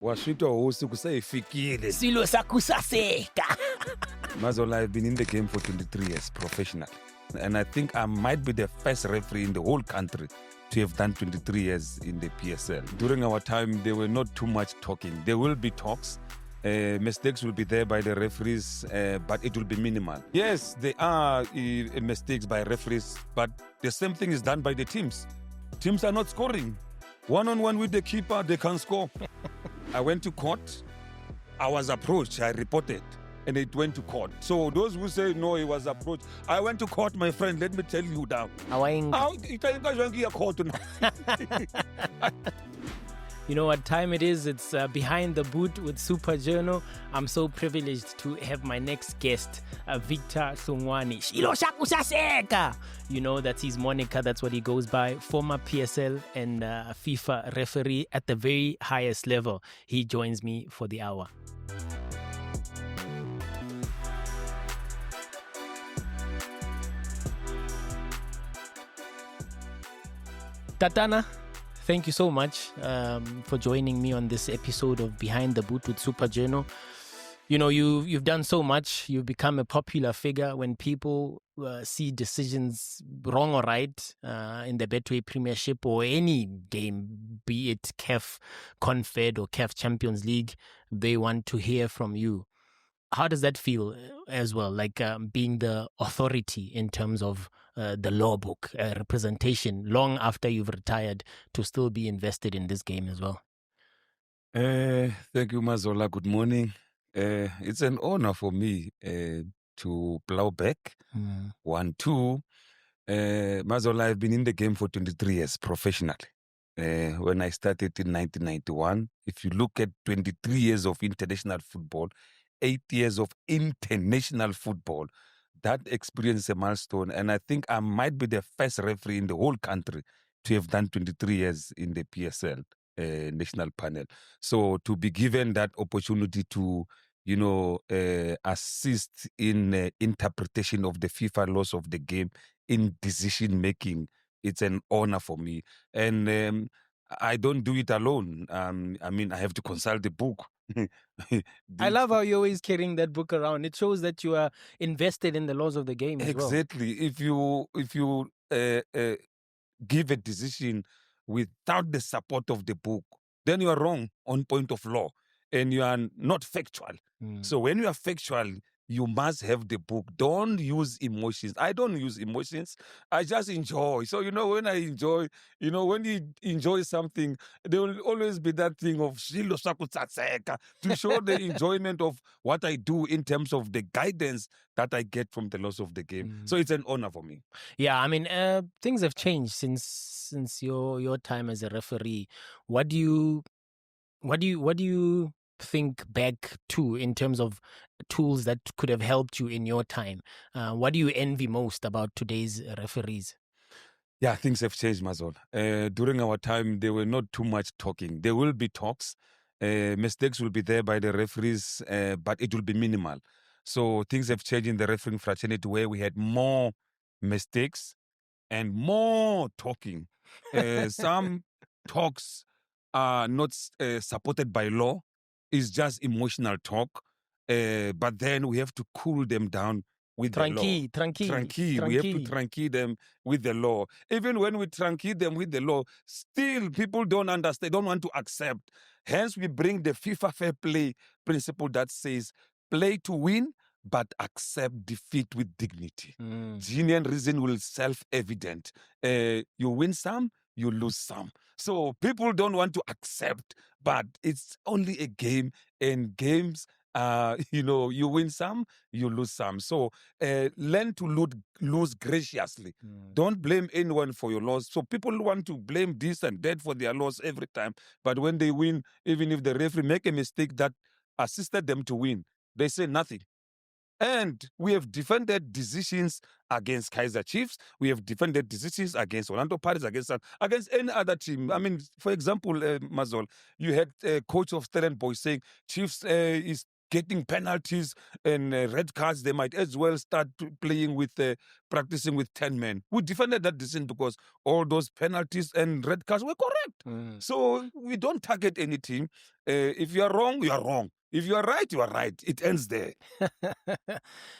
Waswitwa hosi kusayifikile. Silo sakusaseka. Mazola, I've been in the game for 23 years, professional. And I think I might be the first referee in the whole country to have done 23 years in the PSL. During our time, there were not too much talking. There will be talks. Mistakes will be there by the referees, but it will be minimal. Yes, there are mistakes by referees, but the same thing is done by the teams. Teams are not scoring. One-on-one with the keeper, they can't score. I went to court. I was approached. I reported. And it went to court. So those who say no, he was approached. I went to court, my friend. Let me tell you now. You know what time it is? It's Behind the Boot with Super Journal. I'm so privileged to have my next guest, Victor Hlungwani. Shilo shakusaseka! You know, that's his moniker. That's what he goes by. Former PSL and FIFA referee at the very highest level. He joins me for the hour. Tatana, thank you so much for joining me on this episode of Behind the Boot with Super Journal. You know, you've done so much. You've become a popular figure. When people see decisions wrong or right in the Betway Premiership or any game, be it CAF Confed or CAF Champions League, they want to hear from you. How does that feel as well, like being the authority in terms of the law book representation long after you've retired to still be invested in this game as well? Thank you, Mazola. Good morning. It's an honor for me to plow back. 1, 2. Mazola, I've been in the game for 23 years professionally. When I started in 1991, if you look at 23 years of international football, 8 years of international football, that experience is a milestone. And I think I might be the first referee in the whole country to have done 23 years in the PSL national panel. So to be given that opportunity to, assist in interpretation of the FIFA laws of the game in decision making, it's an honor for me. And I don't do it alone. I have to consult the book. I love how you're always carrying that book around. It shows that you are invested in the laws of the game as well. Exactly. If you give a decision without the support of the book, then you are wrong on point of law and you are not factual. So when you are factual, you must have the book. Don't use emotions. I don't use emotions. I just enjoy. So, when I enjoy, when you enjoy something, there will always be that thing of shilo shakusaseka to show the enjoyment of what I do in terms of the guidance that I get from the laws of the game. So it's an honor for me. Yeah, I mean, things have changed since your time as a referee. What do you think back to in terms of tools that could have helped you in your time? What do you envy most about today's referees? Yeah, things have changed, Mazol. During our time, there were not too much talking. There will be talks. Mistakes will be there by the referees, but it will be minimal. So things have changed in the refereeing fraternity where we had more mistakes and more talking. Some talks are not supported by law. It's just emotional talk. But then we have to cool them down with the law. Tranquille. We have to tranquil them with the law. Even when we tranquil them with the law, still people don't understand, don't want to accept. Hence, we bring the FIFA fair play principle that says play to win, but accept defeat with dignity. Genuine reason will self-evident. You win some, you lose some. So people don't want to accept, but it's only a game, and games, you win some, you lose some. So learn to lose graciously. Don't blame anyone for your loss. So people want to blame this and that for their loss every time. But when they win, even if the referee make a mistake that assisted them to win, they say nothing. And we have defended decisions against Kaizer Chiefs. We have defended decisions against Orlando Pirates, against any other team. I mean, for example, Mazol, you had a coach of Stellenbosch saying Chiefs is getting penalties and red cards. They might as well start playing with, practicing with 10 men. We defended that decision because all those penalties and red cards were correct. So we don't target any team. If you are wrong, you are wrong. If you are right, you are right. It ends there.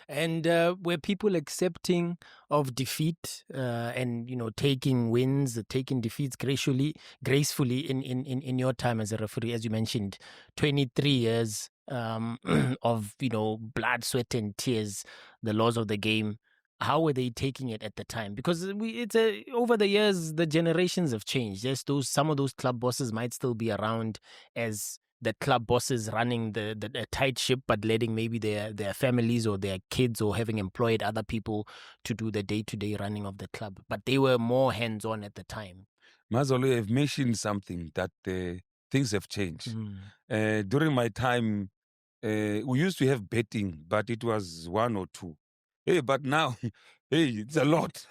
And were people accepting of defeat and taking wins, taking defeats gracefully in your time as a referee? As you mentioned, 23 years of blood, sweat, and tears, the laws of the game. How were they taking it at the time? Because over the years, the generations have changed. Some of those club bosses might still be around as the club bosses running the tight ship, but letting maybe their families or their kids or having employed other people to do the day-to-day running of the club. But they were more hands-on at the time. Mazolo, I've mentioned something that things have changed. During my time, we used to have betting, but it was 1 or 2. Hey, but now, hey, it's a lot.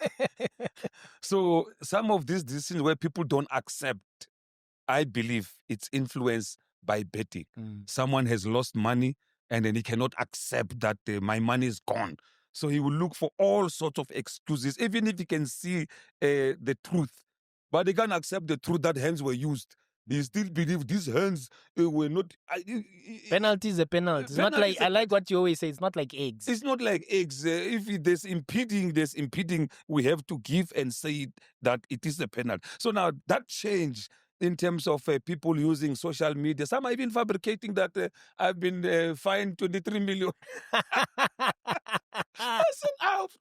So some of these decisions where people don't accept, I believe it's influenced by betting. Someone has lost money and then he cannot accept that my money is gone. So he will look for all sorts of excuses, even if he can see the truth. But he can't accept the truth that hands were used. They still believe these hands were not. Penalty is a penalty. It's not like, I like what you always say, it's not like eggs. It's not like eggs. If there's impeding, we have to give and say that it is a penalty. So now that change in terms of people using social media. Some are even fabricating that I've been fined 23 million. I said,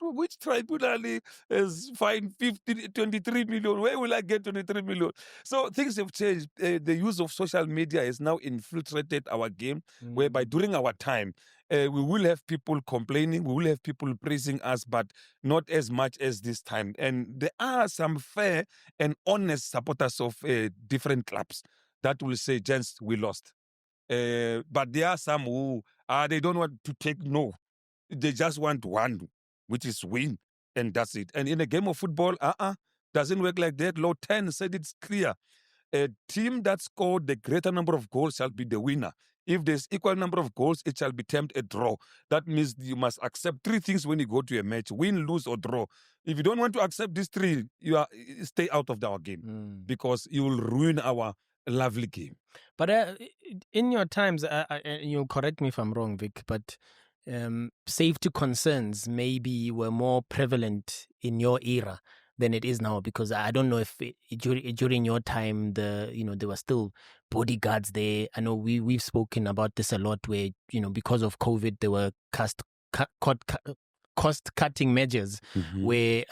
which tribunal is fined 23 million? Where will I get 23 million? So things have changed. The use of social media has now infiltrated our game, whereby during our time, we will have people complaining, we will have people praising us, but not as much as this time. And there are some fair and honest supporters of different clubs that will say, gents, we lost. But there are some who they don't want to take no. They just want one, which is win, and that's it. And in a game of football, doesn't work like that. Law 10 said it's clear. A team that scored the greater number of goals shall be the winner. If there's equal number of goals, it shall be termed a draw. That means you must accept 3 things when you go to a match: win, lose, or draw. If you don't want to accept these 3, stay out of our game because you will ruin our lovely game. But in your times, you'll correct me if I'm wrong, Vic, but safety concerns maybe were more prevalent in your era than it is now, because I don't know if during your time there were still bodyguards there. I know we've spoken about this a lot, where because of COVID there were cost-cutting measures where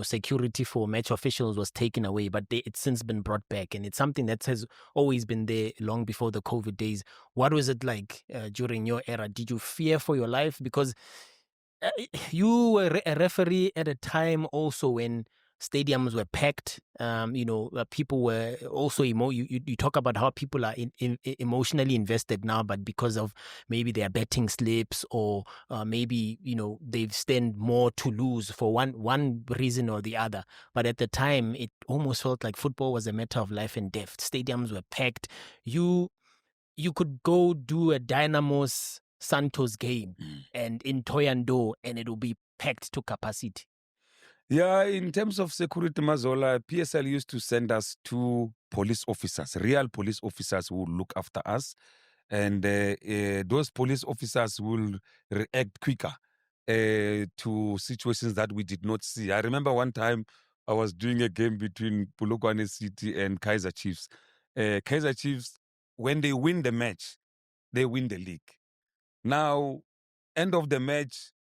security for match officials was taken away, but it's since been brought back, and it's something that has always been there long before the COVID days. What was it like during your era? Did you fear for your life? Because you were a referee at a time also when stadiums were packed. People were also you talk about how people are emotionally invested now, but because of maybe their betting slips or maybe they've stand more to lose for one reason or the other. But at the time, it almost felt like football was a matter of life and death. Stadiums were packed. You could go do a Dynamos Santos game and in Toyando, and it will be packed to capacity. Yeah, in terms of security, Mazola, PSL used to send us 2 police officers, real police officers who will look after us. And those police officers will react quicker to situations that we did not see. I remember one time I was doing a game between Polokwane City and Kaizer Chiefs. Kaizer Chiefs, when they win the match, they win the league. Now, end of the match,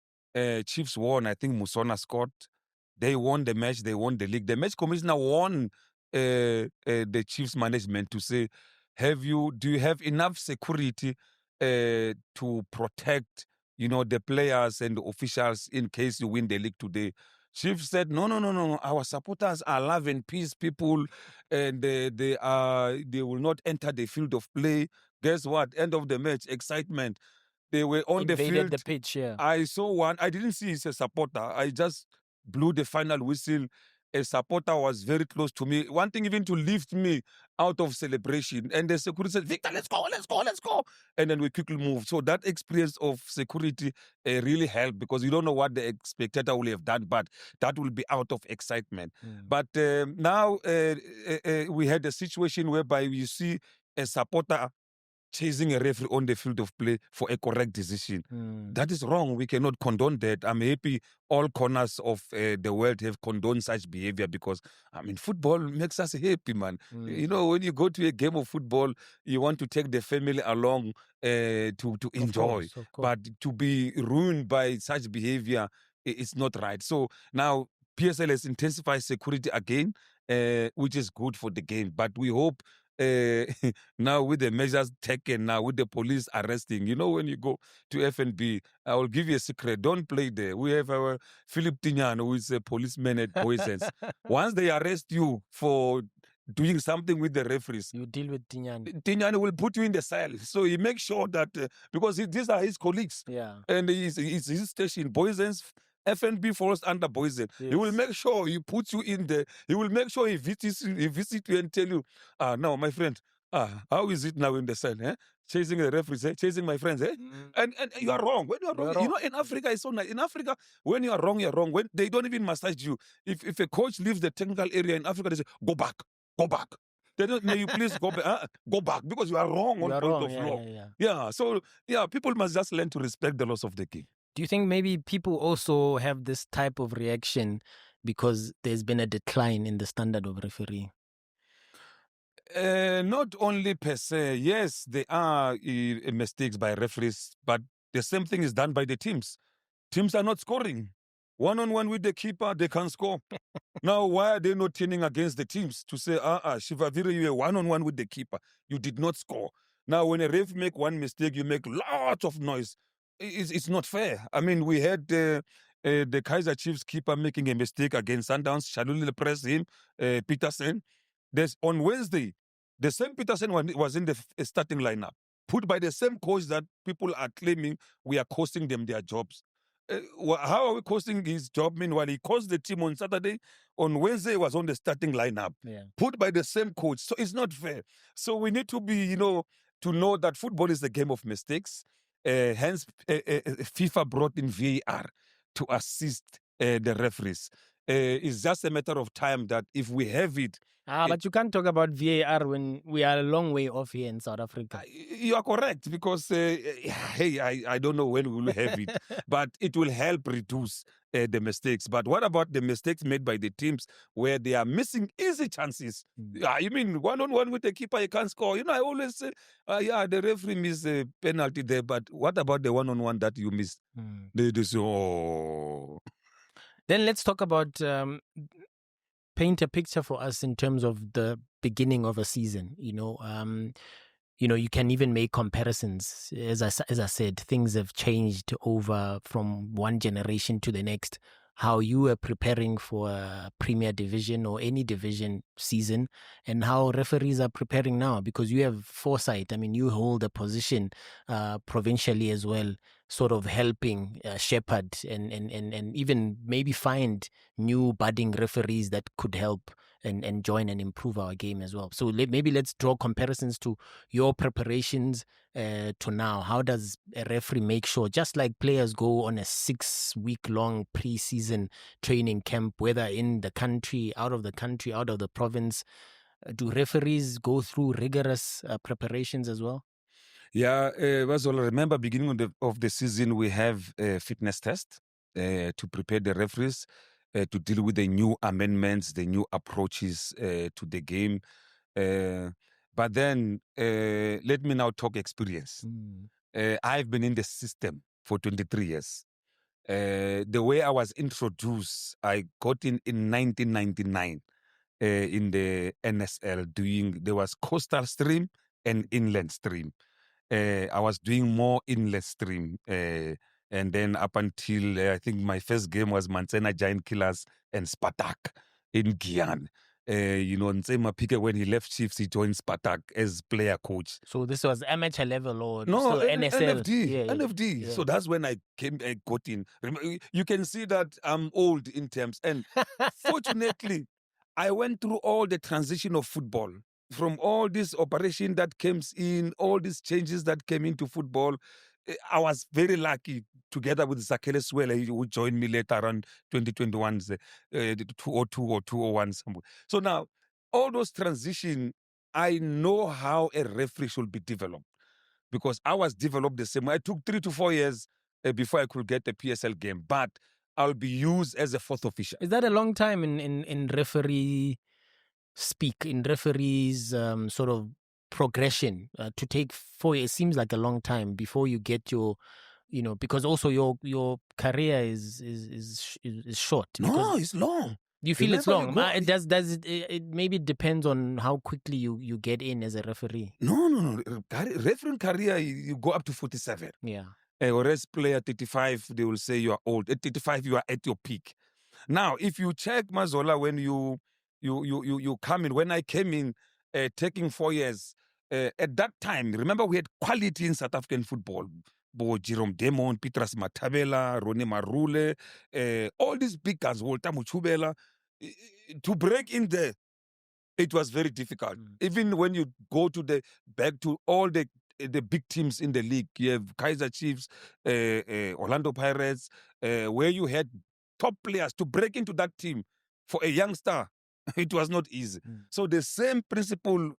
Chiefs won. I think Musona scored. They won the match. They won the league. The match commissioner won the Chiefs management to say, do you have enough security to protect, the players and the officials in case you win the league today? Chiefs said, no. Our supporters are love and peace people, and they will not enter the field of play. Guess what? End of the match, excitement. They were on the field. The pitch, yeah. I saw one. I didn't see he's a supporter. I just blew the final whistle. a supporter was very close to me, wanting even to lift me out of celebration. And the security said, Victor, let's go, let's go, let's go. And then we quickly moved. So that experience of security really helped, because you don't know what the spectator will have done, but that will be out of excitement. But now we had a situation whereby you see a supporter chasing a referee on the field of play for a correct decision. That is wrong. We cannot condone that. I'm happy all corners of the world have condoned such behavior, because, I mean, football makes us happy, man. You know, when you go to a game of football, you want to take the family along to enjoy. Of course. But to be ruined by such behavior, it's not right. So now PSL has intensified security again, which is good for the game. But we hope now with the measures taken, now with the police arresting, you know, when you go to FNB, I will give you a secret. Don't play there. We have our Philip Tinyan, who is a policeman at Boysens. Once they arrest you for doing something with the referees, You deal with Tinyan. Tinyan will put you in the cell. So he makes sure that, because these are his colleagues, Yeah. and it's his station, Boysens. FNB falls under Boysen. He will make sure he puts you in there. He will make sure he visits you and tell you, now, my friend, how is it now in the cell? Chasing the referees, chasing my friends, and you are wrong. When you are wrong, you know, in Africa, it's so nice. In Africa, when you are wrong, you're wrong. When they don't even massage you. If a coach leaves the technical area in Africa, they say, go back, go back. They don't, may you please go back, go back, because you are wrong on point of law. Yeah, so people must just learn to respect the laws of the game. Do you think maybe people also have this type of reaction because there's been a decline in the standard of refereeing? Not only per se. Yes, there are mistakes by referees, but the same thing is done by the teams. Teams are not scoring. One-on-one with the keeper, they can't score. Now, why are they not turning against the teams to say, Shivaviri, you were one-on-one with the keeper. You did not score. Now, when a ref make one mistake, you make lots of noise. It's not fair. I mean, we had the Kaiser Chiefs keeper making a mistake against Sundowns. Shalulile pressed him, Peterson. On Wednesday, the same Peterson was in the starting lineup, put by the same coach that people are claiming we are costing them their jobs. How are we costing his job? Meanwhile, he coached the team on Saturday. On Wednesday, he was on the starting lineup, put by the same coach. So it's not fair. So we need to be, to know that football is a game of mistakes. Hence, FIFA brought in VAR to assist the referees. It's just a matter of time that if we have it. But you can't talk about VAR when we are a long way off here in South Africa. You are correct, because, I don't know when we will have it, but it will help reduce the mistakes. But what about the mistakes made by the teams where they are missing easy chances? You mean one-on-one with the keeper, you can't score? I always say, the referee missed a penalty there, but what about the one-on-one that you missed? They say, oh. Then let's talk about... paint a picture for us in terms of the beginning of a season. You can even make comparisons. As I said, things have changed over from one generation to the next. How you were preparing for a Premier Division or any division season, and how referees are preparing now, because you have foresight. I mean, you hold a position provincially as well, sort of helping shepherd and even maybe find new budding referees that could help and join and improve our game as well. So maybe let's draw comparisons to your preparations to now. How does a referee make sure, just like players go on a 6-week-long pre-season training camp, whether in the country, out of the province, do referees go through rigorous preparations as well? Yeah, Wazol, remember beginning of the season, we have a fitness test to prepare the referees to deal with the new amendments, the new approaches to the game. But then, let me now talk experience. I've been in the system for 23 years. The way I was introduced, I got in 1999 in the NSL there was coastal stream and inland stream. I was doing more inland stream. And then up until I think my first game was Mantsena Giant Killers and Spartak in Guyana. Ntsema Pike, when he left Chiefs, he joined Spartak as player coach. So this was amateur level or No, still NSL? NFD, NFD. Yeah. So that's when I got in. You can see that I'm old in terms. And fortunately, I went through all the transition of football. From all this operation that came in, all these changes that came into football, I was very lucky together with Zakele Swele, who joined me later around 2021, 202 or 201 somewhere. So now, all those transition, I know how a referee should be developed because I was developed the same way. I took 3 to 4 years before I could get a PSL game, but I'll be used as a fourth official. Is that a long time in referee speak, in referees sort of progression to take 4 years? It seems like a long time before you get your, because also your career is short. No, it's long. You feel it's long? Remember, It maybe depends on how quickly you get in as a referee. No. Referee career, you go up to 47. Yeah. Whereas player 35, they will say you are old. At 35, you are at your peak. Now, if you check Mazola, when you come in, when I came in, taking 4 years, at that time, remember we had quality in South African football. Bo Jerome Demon, Petras Matabela, Ronnie Marule, all these big guys, Walter Muchubela, to break in there, it was very difficult. Even when you go to back to all the big teams in the league, you have Kaizer Chiefs, Orlando Pirates, where you had top players to break into that team for a youngster. It was not easy. So the same principle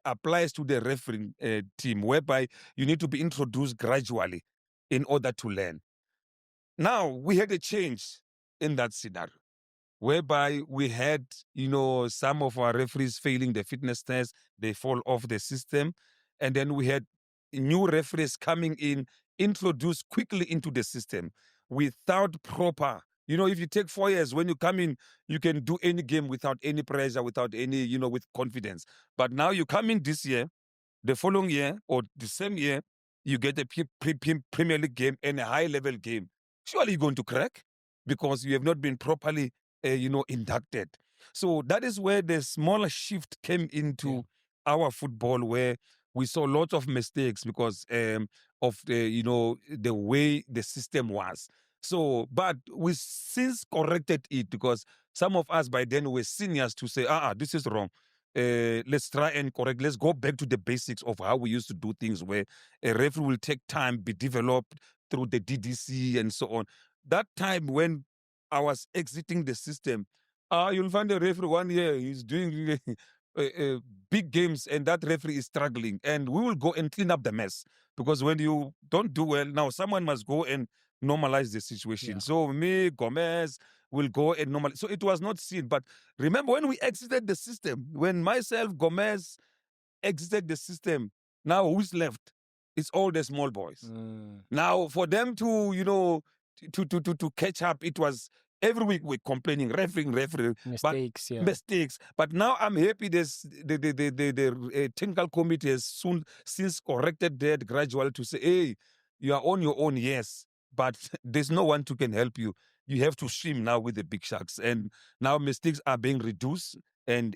applies to the refereeing team, whereby you need to be introduced gradually in order to learn. Now, we had a change in that scenario, whereby we had, some of our referees failing the fitness test, they fall off the system. And then we had new referees coming in, introduced quickly into the system without proper, if you take 4 years, when you come in, you can do any game without any pressure, without any, with confidence. But now you come in this year, the following year, or the same year, you get a Premier League game and a high-level game. Surely you're going to crack because you have not been properly inducted. So that is where the smaller shift came into our football, where we saw lots of mistakes because of the way the system was. So, but we since corrected it because some of us by then were seniors to say, this is wrong. Let's try and correct. Let's go back to the basics of how we used to do things, where a referee will take time, be developed through the DDC and so on. That time when I was exiting the system, you'll find a referee 1 year, he's doing big games and that referee is struggling. And we will go and clean up the mess. Because when you don't do well, now someone must go and normalize the situation. Yeah. So me, Gomez, will go and normalize. So it was not seen. But remember when we exited the system, when myself, Gomez, exited the system, now who's left? It's all the small boys. Now, for them to, to catch up, it was every week we're complaining, refereeing, mistakes. Mistakes. But now I'm happy the technical committee has since corrected that gradually to say, hey, you are on your own, yes, but there's no one who can help you. You have to swim now with the big sharks, and now mistakes are being reduced. And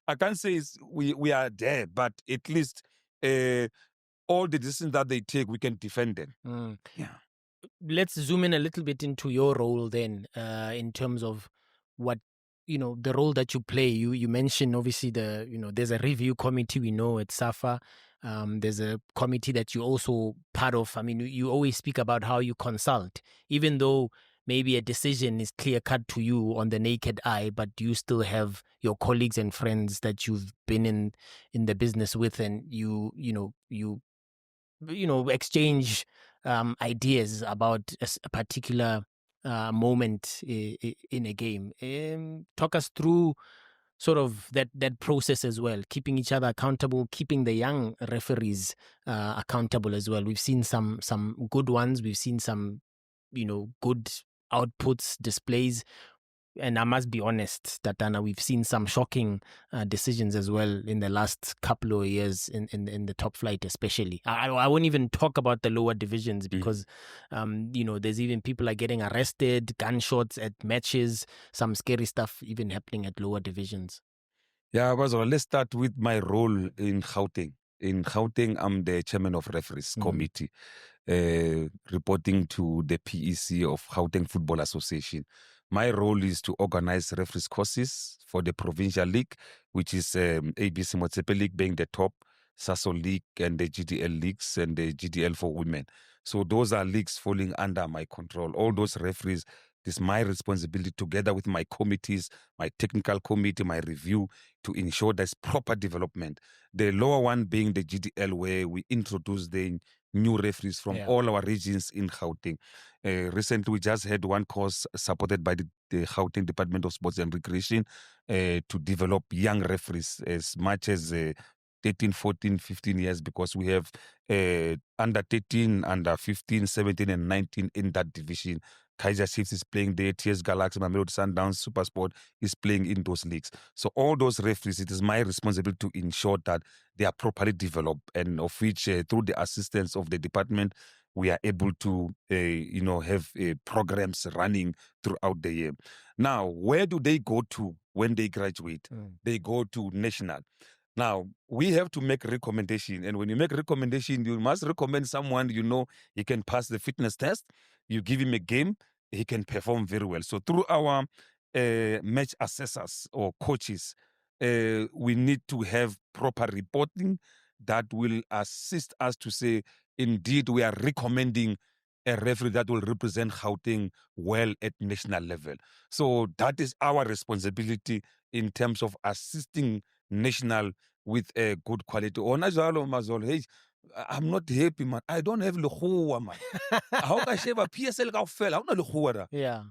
I can't say we are there, but at least all the decisions that they take, we can defend them. Yeah. Let's zoom in a little bit into your role then, in terms of what, the role that you play. You mentioned obviously there's a review committee, we know at SAFA. There's a committee that you also part of. I mean, you always speak about how you consult, even though maybe a decision is clear cut to you on the naked eye, but you still have your colleagues and friends that you've been in the business with, and you exchange ideas about a particular moment in a game. Talk us through sort of that process as well, keeping each other accountable, keeping the young referees accountable as well. We've seen some good ones. We've seen some, good outputs, displays. And I must be honest, Tatana, we've seen some shocking decisions as well in the last couple of years in the top flight, especially. I won't even talk about the lower divisions because, there's even people are getting arrested, gunshots at matches, some scary stuff even happening at lower divisions. Yeah, Basil, let's start with my role in Gauteng. In Gauteng, I'm the chairman of referees committee, reporting to the PEC of Gauteng Football Association. My role is to organize referees courses for the Provincial League, which is ABC Motsepe League being the top, Sasso League and the GDL leagues and the GDL for women. So those are leagues falling under my control. All those referees, it is my responsibility together with my committees, my technical committee, my review, to ensure there's proper development. The lower one being the GDL, where we introduce the new referees from all our regions in Gauteng. Recently, we just had one course supported by the Gauteng Department of Sports and Recreation to develop young referees as much as 13, 14, 15 years, because we have under 13, under 15, 17, and 19 in that division. Kaiser Chiefs is playing there, TS Galaxy, Mamelodi Sundowns, Supersport is playing in those leagues. So all those referees, it is my responsibility to ensure that they are properly developed, and of which through the assistance of the department, we are able to, have programs running throughout the year. Now, where do they go to when they graduate? They go to national. Now, we have to make recommendation. And when you make recommendation, you must recommend someone he can pass the fitness test. You give him a game, he can perform very well. So through our match assessors or coaches, we need to have proper reporting that will assist us to say, indeed, we are recommending a referee that will represent Gauteng well at national level. So that is our responsibility in terms of assisting national with a good quality. Ona jalo Mazolo, hey, I'm not happy, man. I don't have lekgowa, man. How can I shave a PSL kaofela? Ha ona lekgowa da. Yeah.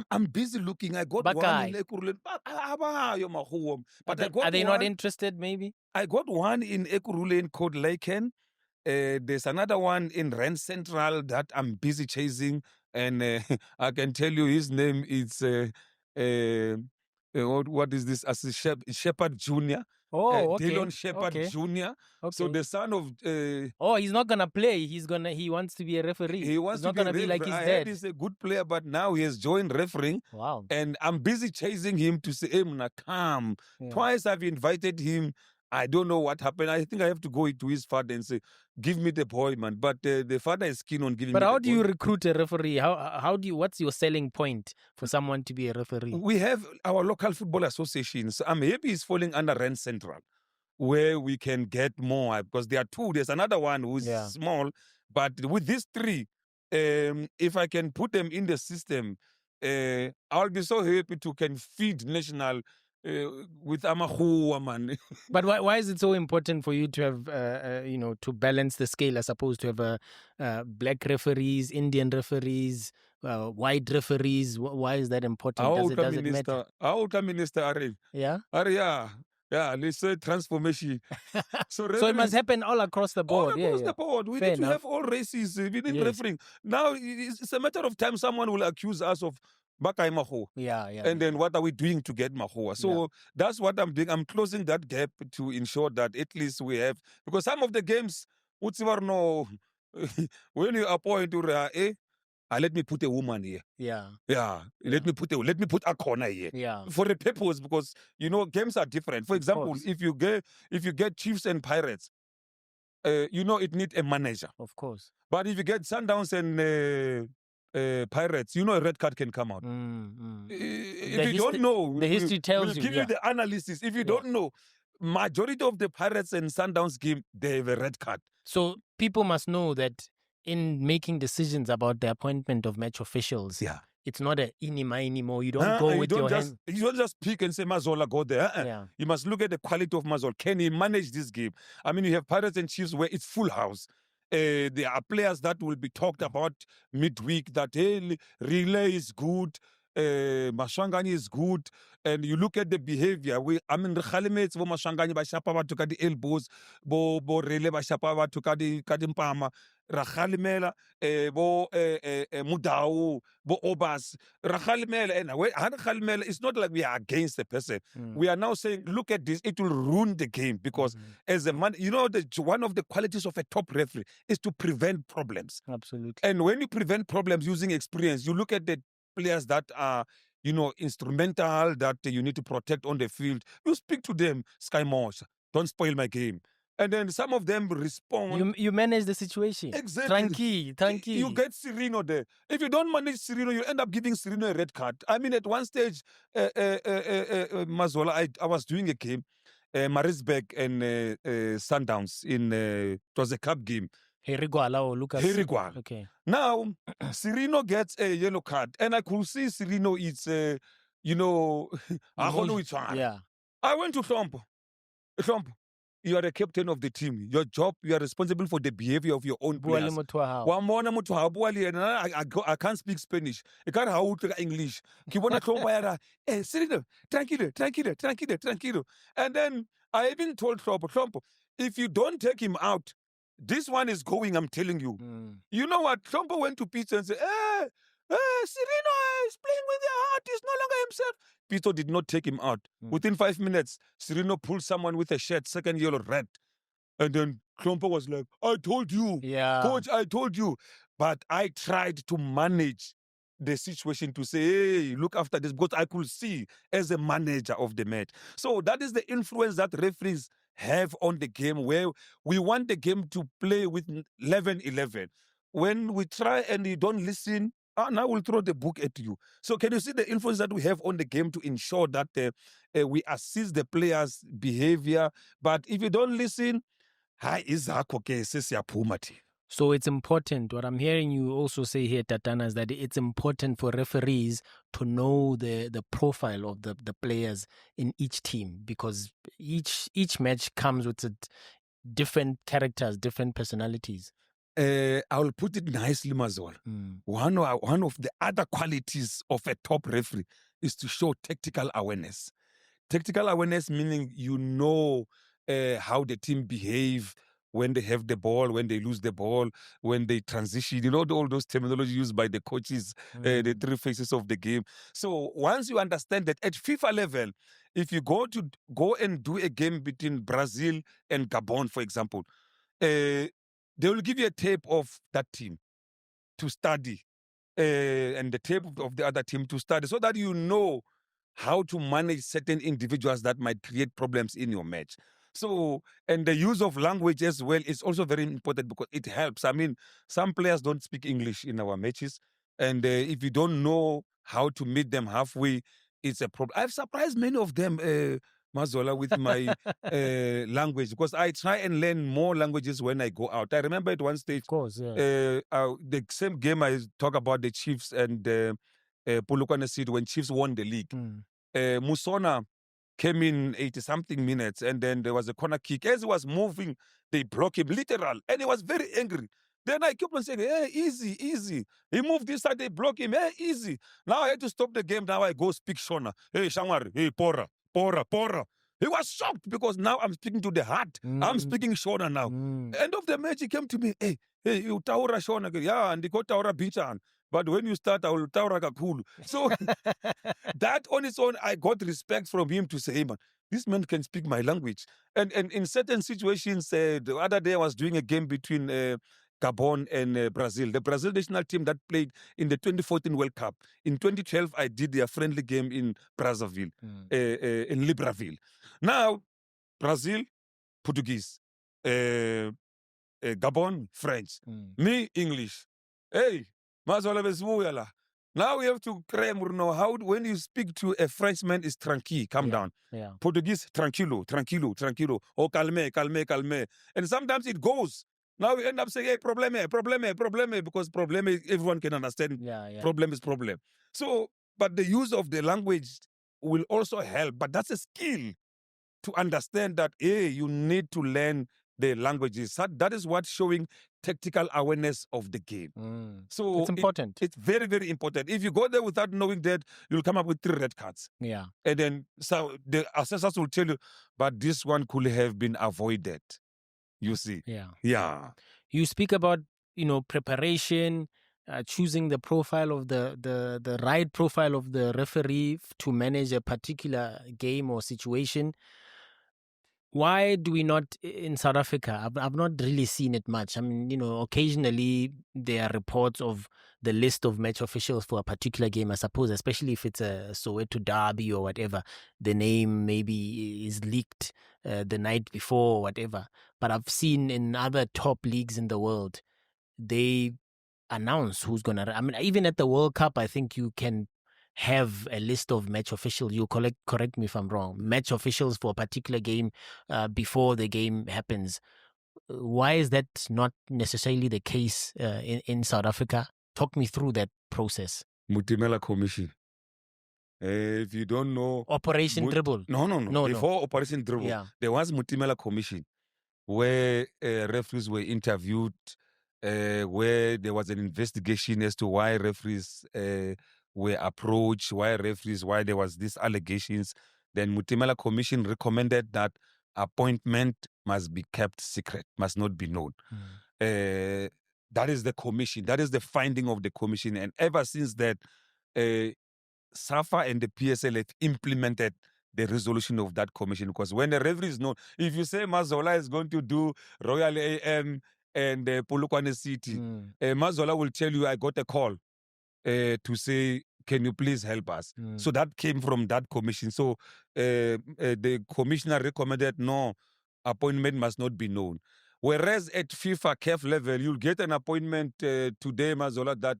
I'm busy looking. I got one in Ekurhuleni. But I got are they not interested, maybe? I got one in Ekurhuleni called Laken. There's another one in Rand Central that I'm busy chasing. And I can tell you his name is, what is this? As Shepherd Jr. Oh, okay. Dillon Shepherd Jr. Okay. So the son of... he's not going to play. He wants to be a referee. He wants he's not to going to be like his I dad. heard he's a good player, but now he has joined refereeing. Wow. And I'm busy chasing him to say, hey, come. Yeah. Twice I've invited him. I don't know what happened. I think I have to go to his father and say, give me the boy, man. But the father is keen on giving me the boy. But how do you recruit a referee? What's your selling point for someone to be a referee? We have our local football associations. I'm happy he's falling under Rand Central, where we can get more, because there are two. There's another one who's small, but with these three, if I can put them in the system, I'll be so happy to can feed national with Amahu, man. But why is it so important for you to have, to balance the scale, as opposed to have black referees, Indian referees, white referees? Why is that important? Does it matter? Our minister, Ari. Yeah? Ari, yeah. Yeah, let's say transformation. So it must happen all across the board. All across the board. We need to have all races within refereeing. Now, it's a matter of time someone will accuse us of Bakai Maho. Yeah. And then what are we doing to get Mahoa? So that's what I'm doing. I'm closing that gap to ensure that at least we have, because some of the games, no, when you appoint to let me put a woman here. Yeah. Let me put a corner here. Yeah. For a purpose, because games are different. For example, if you get Chiefs and Pirates, it needs a manager. Of course. But if you get Sundowns and Pirates, a red card can come out. If you don't know, the history tells we'll you. Give you the analysis. If you don't know, majority of the Pirates and Sundowns game, they have a red card. So people must know that in making decisions about the appointment of match officials, it's not a inima anymore. You don't go with your hand. You don't just pick and say Mazola go there. You must look at the quality of Mazol. Can he manage this game? I mean, you have Pirates and Chiefs where it's full house. There are players that will be talked about midweek that, hey, relay is good, Mashangani is good, and you look at the behavior. Khalimates bo Mashangani ba shapa batho ka di elbows, bo relay ba shapa batho ka di mpama, Rakhalimela, bo Mudau, bo Obas, Rakhalimela, and Rakhalimela. It's not like we are against the person. We are now saying, look at this, it will ruin the game, because as a man, one of the qualities of a top referee is to prevent problems. Absolutely. And when you prevent problems using experience, you look at the players that are, instrumental that you need to protect on the field, you speak to them, Sky Mosh, don't spoil my game. And then some of them respond. You manage the situation. Exactly. Tranqui. You get Sereno there. If you don't manage Sereno, you end up giving Sereno a red card. I mean, at one stage, Mazola, I was doing a game, Marisburg and Sundowns it was a cup game. Heriguala or Lucas? Heriguala. Okay. Now, Sereno gets a yellow card, and I could see Sereno, it's, Yeah. I went to Trump. Trump, you are the captain of the team. Your job, you are responsible for the behavior of your own Bua le players. motho wa hao. Wa mmona motho ha bua le yena, I can't speak Spanish. E ka re ha o utlwe ka English. Ke bona Trump ya ra, Sereno, tranquilo. And then I even told Trump, if you don't take him out, this one is going, I'm telling you. You know what? Trump went to Peter and said, Sereno is playing with their heart. He's no longer himself. Peter did not take him out. Within 5 minutes, Sereno pulled someone with a shirt, second yellow, red. And then Trump was like, I told you. Yeah. Coach, I told you. But I tried to manage the situation to say, hey, look after this, because I could see as a manager of the match. So that is the influence that referees have on the game, where we want the game to play with 11-11. When we try and you don't listen, now we'll throw the book at you. So can you see the influence that we have on the game to ensure that we assist the players' behavior? But if you don't listen, so it's important. What I'm hearing you also say here, Tatana, is that it's important for referees to know the profile of the players in each team, because each match comes with different characters, different personalities. I will put it nicely, Mazol. One of the other qualities of a top referee is to show tactical awareness. Tactical awareness meaning you know how the team behave when they have the ball, when they lose the ball, when they transition, all those terminology used by the coaches, the three phases of the game. So once you understand that at FIFA level, if you go and do a game between Brazil and Gabon, for example, they will give you a tape of that team to study and the tape of the other team to study, so that you know how to manage certain individuals that might create problems in your match. So, and the use of language as well is also very important, because it helps. I mean, some players don't speak English in our matches, and if you don't know how to meet them halfway, it's a problem. I've surprised many of them, Mazola, with my language, because I try and learn more languages when I go out. I remember at one stage, of course, yeah. the same game I talk about, the Chiefs and Polokwane City, when Chiefs won the league. Musona came in 80-something minutes, and then there was a corner kick. As he was moving, they blocked him, literal, and he was very angry. Then I kept on saying, hey, easy. He moved this side, they block him, hey, easy. Now I had to stop the game. Now I go speak Shona. Hey, Shangwari, hey, Pora. He was shocked, because now I'm speaking to the heart. I'm speaking Shona now. End of the match, he came to me, hey, you taura Shona. Yeah, and he got taura Bichan. But when you start, I will taura kakulu. So that on its own, I got respect from him to say, hey, man, this man can speak my language. And in certain situations, the other day I was doing a game between Gabon and Brazil. The Brazil national team that played in the 2014 World Cup. In 2012, I did their friendly game in Brazzaville, in Libreville. Now, Brazil, Portuguese. Gabon, French. Me, English. Hey, now we have to know how, when you speak to a Frenchman, is tranquille, calm down. Yeah. Portuguese, tranquilo. Oh, calme. And sometimes it goes. Now we end up saying, hey, probleme, because probleme, everyone can understand. Yeah. Problem is problem. So, but the use of the language will also help. But that's a skill to understand that, you need to learn the languages. That is what showing tactical awareness of the game. So it's important. It's very, very important. If you go there without knowing that, you'll come up with 3 red cards. Yeah. And then so the assessors will tell you, but this one could have been avoided. You see? Yeah. You speak about, preparation, choosing the profile of the right profile of the referee to manage a particular game or situation. Why do we not in South Africa? I've not really seen it much. I mean, occasionally there are reports of the list of match officials for a particular game, I suppose, especially if it's a Soweto derby or whatever. The name maybe is leaked the night before or whatever. But I've seen in other top leagues in the world, they announce who's going to. I mean, even at the World Cup, I think you can have a list of match officials. You correct me if I'm wrong. Match officials for a particular game before the game happens. Why is that not necessarily the case in South Africa? Talk me through that process. Mutimela Commission. If you don't know, Operation Dribble. No. Before Operation Dribble, Yeah. there was Mutimela Commission, where referees were interviewed, where there was an investigation as to why referees were approached, why there was these allegations. Then Mutimela Commission recommended that appointment must be kept secret, must not be known. That is the commission. That is the finding of the commission. And ever since that, SAFA and the PSL have implemented the resolution of that commission, because when the referees know, if you say Mazola is going to do Royal AM and Polokwane City, Mazola will tell you, I got a call to say, can you please help us? So that came from that commission. So the commissioner recommended no, appointment must not be known. Whereas at FIFA CAF level, you'll get an appointment today, Mazola, that...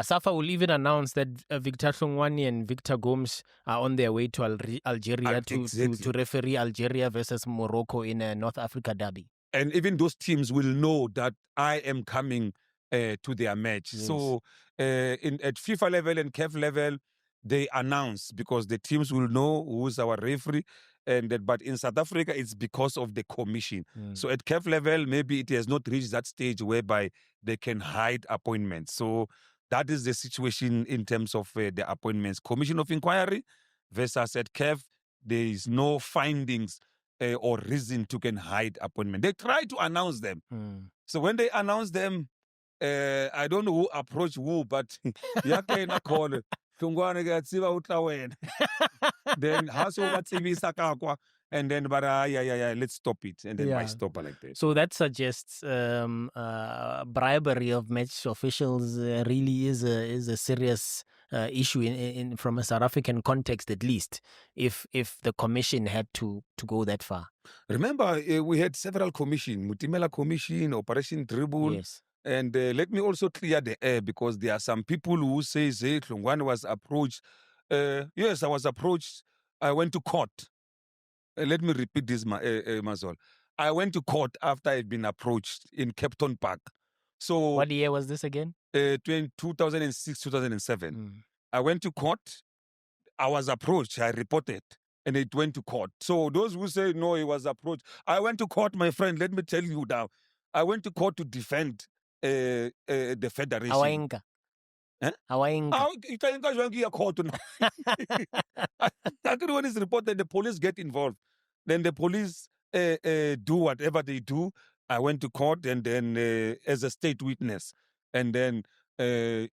SAFA will even announce that Victor Hlungwani and Victor Gomes are on their way to Algeria to referee Algeria versus Morocco in a North Africa derby. And even those teams will know that I am coming to their match. Yes. So at FIFA level and CAF level, they announce, because the teams will know who's our referee. But in South Africa, it's because of the commission. So at CAF level, maybe it has not reached that stage whereby they can hide appointments. So that is the situation in terms of the appointments. Commission of Inquiry versus at CAF, there is no findings or reason to can hide appointment. They try to announce them. So when they announce them, I don't know who approached who, but yake na call Hlungwani ke tsiba utla wena. Then haso batsibisa kakwa, and then but let's stop it, and then why stop like that? So that suggests bribery of match officials really is a serious issue in from a South African context, at least, if the commission had to go that far. Remember, we had several commissions: Mutimela Commission, Operation Dribble. Yes. And let me also clear the air, because there are some people who say Hlungwani was approached. Yes, I was approached. I went to court. Let me repeat this, Mazol. I went to court after I'd been approached in Capton Park. So what year was this again? 2006, 2007. I went to court. I was approached. I reported. And it went to court. So those who say, no, he was approached. I went to court, my friend. Let me tell you now. I went to court to defend the federation. Awainga. Awainga. When it's reported, the police get involved. Then the police do whatever they do. I went to court, and then as a state witness. And then but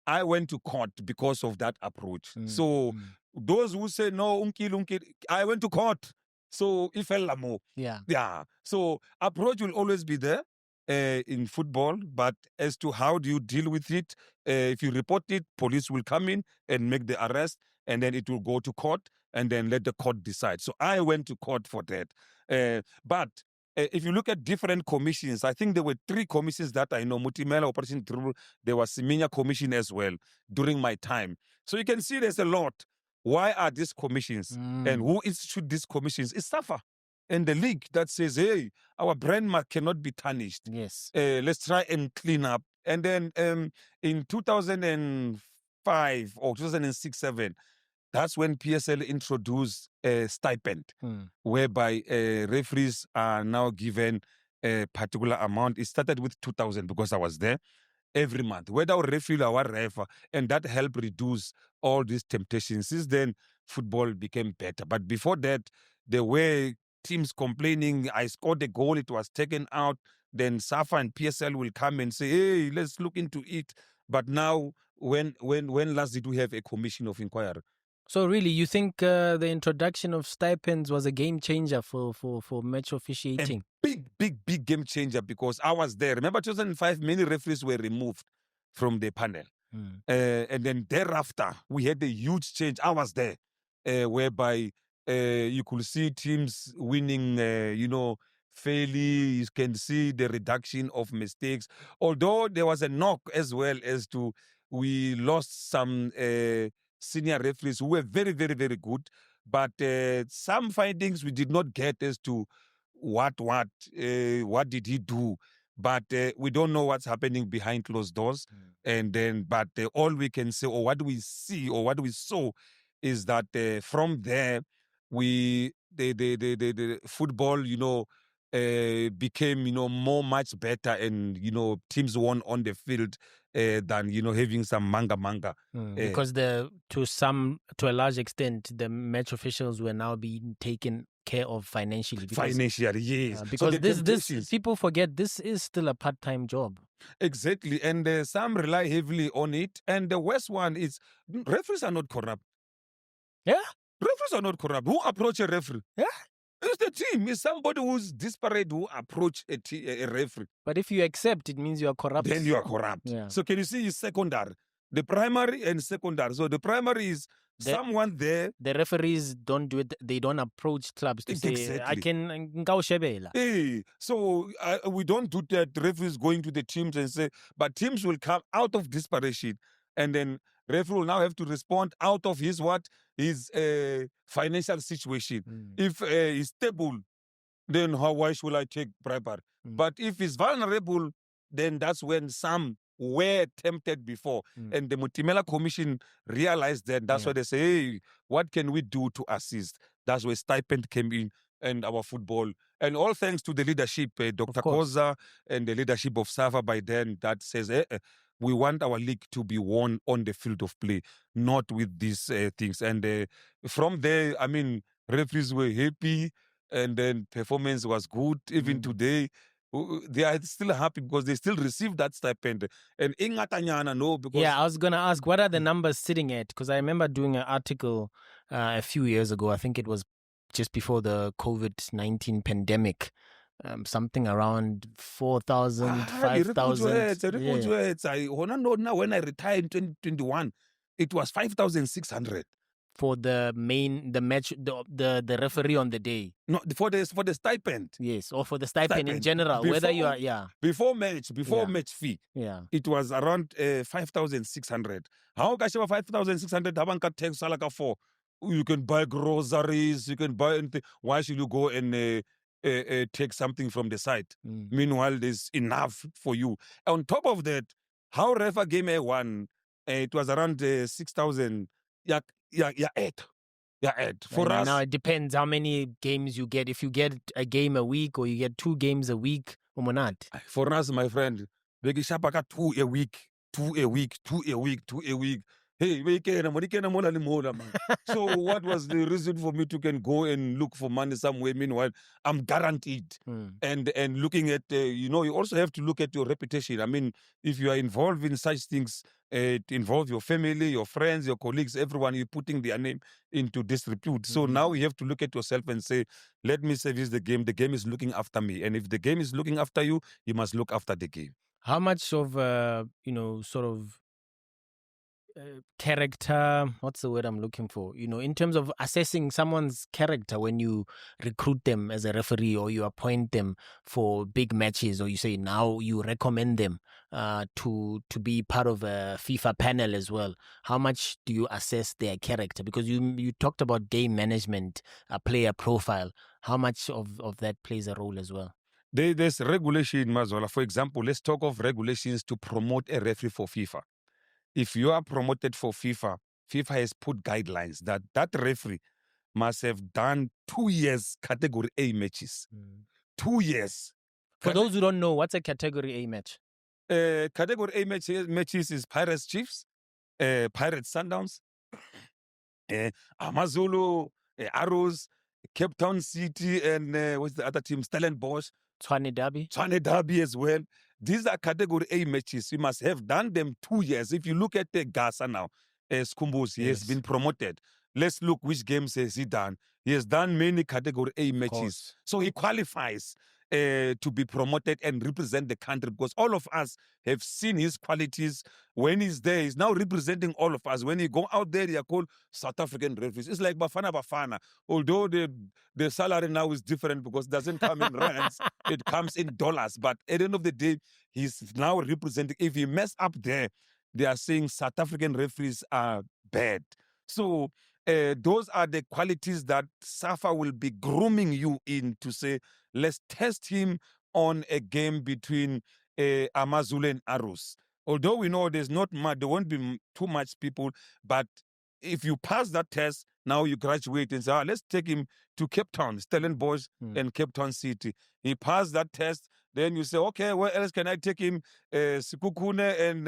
I went to court because of that approach. So those who say no, I went to court. So if yeah. So approach will always be there in football, but as to how do you deal with it, if you report it, police will come in and make the arrest, and then it will go to court, and then let the court decide. So I went to court for that. But if you look at different commissions, I think there were 3 commissions that I know: Mutimela, Operation Dribble. There was Siminya Commission as well during my time. So you can see there's a lot. Why are these commissions? And who institute these commissions? It's SAFA and the league that says, hey, our brand mark cannot be tarnished. Yes. Let's try and clean up. And then in 2005 or 2006-07, that's when PSL introduced a stipend, whereby referees are now given a particular amount. It started with 2,000 because I was there every month, whether referee or refer, and that helped reduce all these temptations. Since then, football became better. But before that, there were teams complaining, I scored a goal, it was taken out. Then SAFA and PSL will come and say, hey, let's look into it. But now, when last did we have a commission of inquiry? So really, you think the introduction of stipends was a game changer for match officiating? Big game changer, because I was there. Remember 2005, many referees were removed from the panel. And then thereafter, we had a huge change. I was there, whereby you could see teams winning, fairly. You can see the reduction of mistakes. Although there was a knock as well as to we lost some senior referees who were very, very, very good. But some findings we did not get as to what did he do. But we don't know what's happening behind closed doors. And then, but all we can say, or what we see, or what we saw, is that from there, the football, became, much better, and teams won on the field than having some manga. Because to a large extent, the match officials were now being taken care of financially. Financially, yes. Because this people forget this is still a part-time job. Exactly, and some rely heavily on it. And the worst one is referees are not corrupt. Yeah, referees are not corrupt. Who approach a referee? Yeah, it's the team. It's somebody who's disparate who approach a referee. But if you accept, it means you are corrupt. Then you are corrupt. Yeah. So can you see it's secondary? The primary and secondary. So the primary is someone there. The referees don't do it. They don't approach clubs to say, I can Hey, so we don't do that. Referees going to the teams and say, but teams will come out of desperation, and then referee will now have to respond out of his financial situation. If he's stable, then why should I take bribery? But if he's vulnerable, then that's when some were tempted before. And the Mutimela Commission realized that. That's why they say, hey, what can we do to assist? That's where stipend came in, and our football. And all thanks to the leadership, Dr. Koza, and the leadership of SAFA by then, that says, we want our league to be won on the field of play, not with these things. And from there, I mean, referees were happy, and then performance was good. Even today, they are still happy because they still receive that stipend. And Ingatanyana, no, because... Yeah, I was going to ask, what are the numbers sitting at? Because I remember doing an article a few years ago. I think it was just before the COVID-19 pandemic. Something around 4,000, 5,000. When I retired in 2021, it was 5,600. For the match, the referee on the day. No, for the stipend. Yes, or for the stipend in general. Before, whether you are, before match fee. Yeah. It was around 5,600. How much 5,600? Habanka tax salaka for. You can buy groceries, you can buy anything. Why should you go and take something from the side? Meanwhile, there's enough for you. On top of that, how refa game A1, it was around 6,000. Yeah, eight. For us, now it depends how many games you get. If you get a game a week or you get 2 games a week, or not. For us, my friend, we get 2 a week. Hey, so what was the reason for me to can go and look for money somewhere? Meanwhile, I'm guaranteed. And looking at, you also have to look at your reputation. I mean, if you are involved in such things, it involves your family, your friends, your colleagues, everyone, you're putting their name into disrepute. So now you have to look at yourself and say, let me service the game. The game is looking after me. And if the game is looking after you, you must look after the game. How much of, sort of character, what's the word I'm looking for? In terms of assessing someone's character when you recruit them as a referee or you appoint them for big matches, or you say now you recommend them to be part of a FIFA panel as well. How much do you assess their character? Because you talked about game management, player profile. How much of that plays a role as well? There's regulation, Mazola. For example, let's talk of regulations to promote a referee for FIFA. If you are promoted for FIFA, FIFA has put guidelines that referee must have done 2 years Category A matches. 2 years. For those who don't know, what's a Category A match? Category A matches is Pirates Chiefs, Pirates Sundowns, Amazulu, Arrows, Cape Town City, and what's the other team? Stellenbosch. Tshwane Derby as well. These are Category A matches. You must have done them 2 years. If you look at the Gaza now, Skumbus, he has been promoted. let's look which games has he done. He has done many Category A matches. course. So he qualifies to be promoted and represent the country, because all of us have seen his qualities. When he's there, he's now representing all of us. When he go out there, they are called South African referees. It's like Bafana Bafana. Although the salary now is different because it doesn't come in rands, it comes in dollars. But at the end of the day, he's now representing. If he mess up there, they are saying South African referees are bad. So those are the qualities that SAFA will be grooming you in to say, let's test him on a game between Amazulu and Arus. Although we know there's not much, there won't be too much people, but if you pass that test, now you graduate and say, let's take him to Cape Town, Stellenbosch and Cape Town City. He passed that test, then you say, okay, where else can I take him? Sikukune and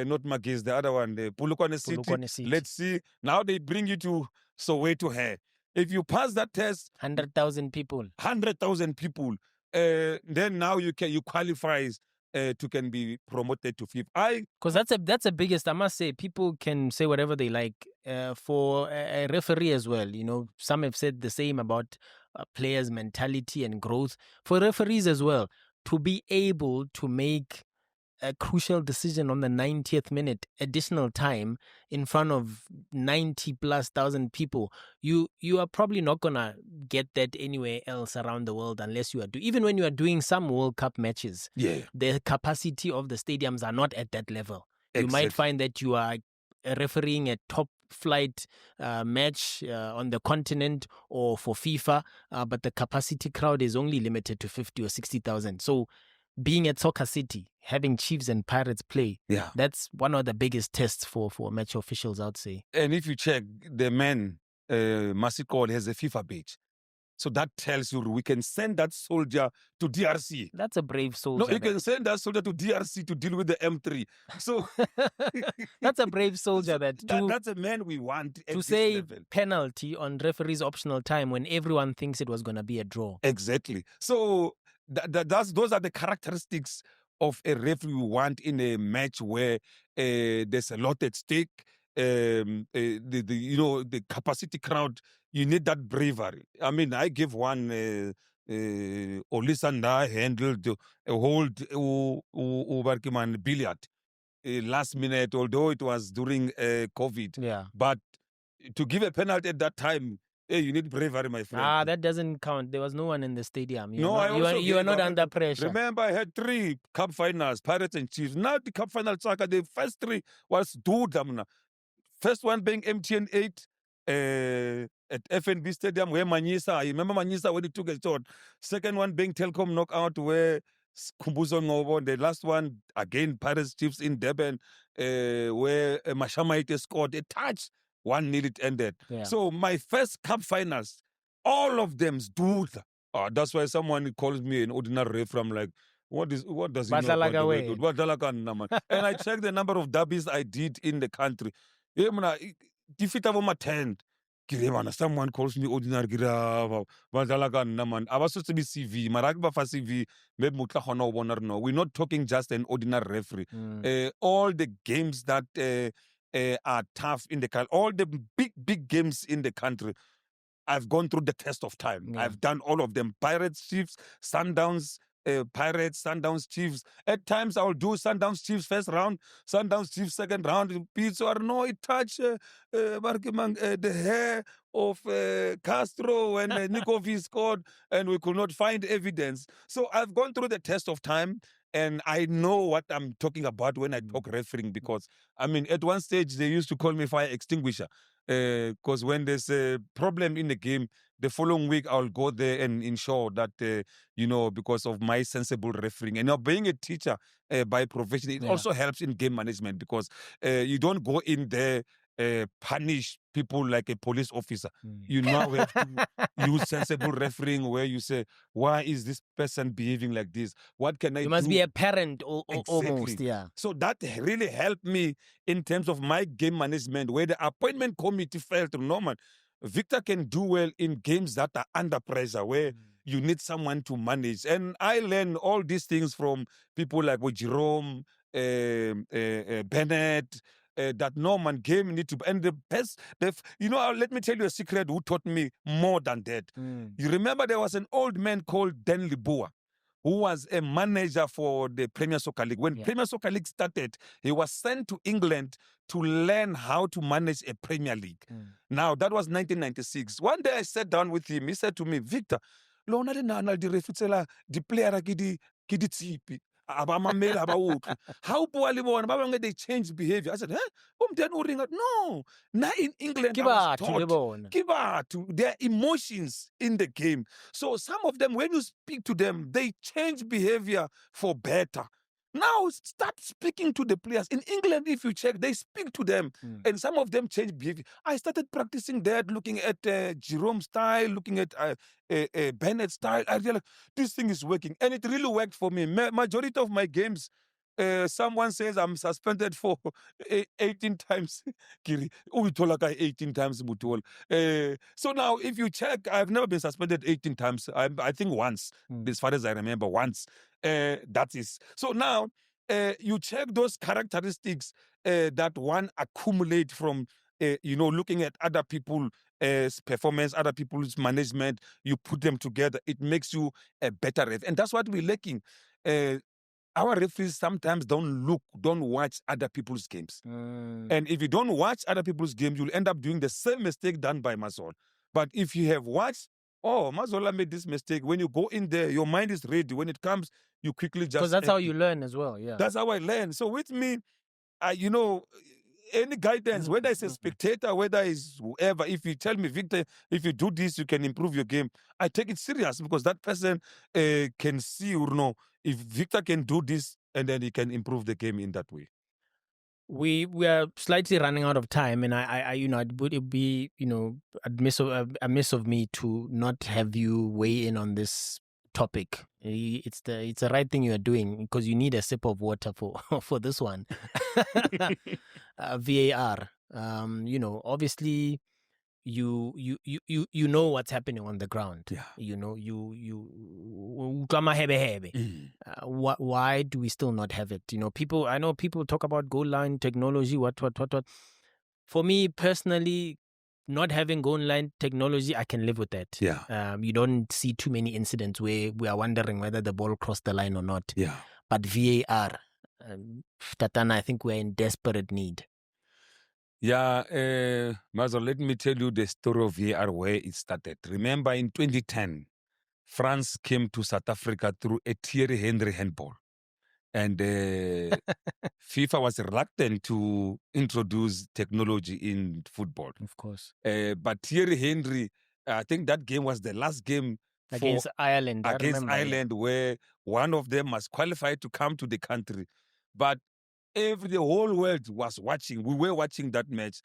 not Magis, the other one, the Polokwane City. Let's see. Now they bring you to Soweto here. If you pass that test, 100,000 people. 100,000 people. Then now you qualify to can be promoted to fifth. Because that's the biggest. I must say, people can say whatever they like. For a referee as well, some have said the same about players' mentality and growth. For referees as well, to be able to make a crucial decision on the 90th minute, additional time in front of 90,000+ people, you are probably not gonna get that anywhere else around the world unless you are even when you are doing some World Cup matches. Yeah, the capacity of the stadiums are not at that level. exactly. You might find that you are refereeing a top flight match on the continent or for FIFA, but the capacity crowd is only limited to 50 or 60,000. So being at Soccer City, having Chiefs and Pirates play, that's one of the biggest tests for match officials, I'd say. And if you check, the man, Masikol, has a FIFA badge. So that tells you we can send that soldier to DRC. That's a brave soldier. No, you can send that soldier to DRC to deal with the M3. So that's a brave soldier. That's a man we want at to this say level. Penalty on referee's optional time when everyone thinks it was going to be a draw. Exactly. So those are the characteristics of a referee we want in a match where there's a lot at stake. The capacity crowd, you need that bravery. I mean, I give one Olisanda handled a hold Ubarkiman billiard last minute, although it was during COVID. Yeah. But to give a penalty at that time, you need bravery, my friend. That doesn't count. There was no one in the stadium. You are not under pressure. Remember, I had 3 cup finals, Pirates and Chiefs. Now the cup final soccer, the first 3 was Dudamna. First one being MTN 8 at FNB Stadium, where Manyisa, I remember Manyisa when he took a shot. Second one being Telkom knockout, where Kumbuzo Ngobo. The last one, again, Pirates Chiefs in Durban, where Mashamaite scored a touch. 1-0 it ended. Yeah. So my first cup finals, all of them do. That's why someone calls me an ordinary referee. I'm like, what does he know about the way? And I checked the number of derbies I did in the country. Defeat over 10. Someone calls me ordinary. I was supposed to be CV. CV. We're not talking just an ordinary referee. All the games that are tough in the country, all the big games in the country, I've gone through the test of time. Yeah. I've done all of them. Pirates, Chiefs, Sundowns, Pirates, Sundowns, Chiefs. At times I'll do Sundowns, Chiefs first round, Sundowns, Chiefs second round. Pizza or no, it touched the hair of Castro when Nikovi scored and we could not find evidence. So I've gone through the test of time. And I know what I'm talking about when I talk refereeing, because, I mean, at one stage, they used to call me fire extinguisher. Because when there's a problem in the game, the following week, I'll go there and ensure that, because of my sensible refereeing. And being a teacher by profession, it also helps in game management, because you don't go in there punish people like a police officer. You now have to use sensible refereeing where you say, why is this person behaving like this? What can I do? You must be a parent almost, Exactly. yeah. So that really helped me in terms of my game management, where the appointment committee felt, Norman, Victor can do well in games that are under pressure, where you need someone to manage. And I learned all these things from people like Jerome, Bennett, that Norman game need to, and the best, let me tell you a secret who taught me more than that. You remember there was an old man called Dan Libua, who was a manager for the Premier Soccer League. When Premier Soccer League started, he was sent to England to learn how to manage a Premier League. Now, that was 1996. One day I sat down with him. He said to me, Victor, lona le nana di refitsela di player ki di tsipi. How poor they change behavior. I said, no. Now in England, I was taught, their emotions in the game. So some of them, when you speak to them, they change behavior for better. Now start speaking to the players. In England, if you check, they speak to them, and some of them change behavior. I started practicing that, looking at Jerome style, looking at Bennett style. I realized this thing is working, and it really worked for me. Majority of my games, someone says I'm suspended for 18 times. Kiri, 18 times. So now, if you check, I've never been suspended 18 times. I think once, as far as I remember, once. That is. So now, you check those characteristics that one accumulate from, looking at other people's performance, other people's management. You put them together. It makes you a better ref. And that's what we're lacking. Our referees sometimes don't watch other people's games. And if you don't watch other people's games, you'll end up doing the same mistake done by Mazol. But if you have watched, Mazola made this mistake. When you go in there, your mind is ready. When it comes, you quickly just... Because that's how you learn as well, yeah. That's how I learn. So with me, any guidance, whether it's a spectator, whether it's whoever, if you tell me, Victor, if you do this, you can improve your game, I take it serious, because that person can see or know if Victor can do this, and then he can improve the game in that way. We are slightly running out of time, and it would be amiss of me to not have you weigh in on this topic. It's the right thing you are doing, because you need a sip of water for this one. VAR. Obviously, you know what's happening on the ground. Yeah. Why do we still not have it? I know people talk about goal line technology, what. For me personally, not having goal line technology, I can live with that. Yeah. You don't see too many incidents where we are wondering whether the ball crossed the line or not. Yeah. But VAR, Tatana, I think we're in desperate need. Yeah, Mazol, let me tell you the story of VAR, where it started. Remember, in 2010, France came to South Africa through a Thierry Henry handball. And FIFA was reluctant to introduce technology in football. Of course. But Thierry Henry, I think that game was the last game against Ireland. Where one of them was qualified to come to the country. But the whole world was watching. We were watching that match.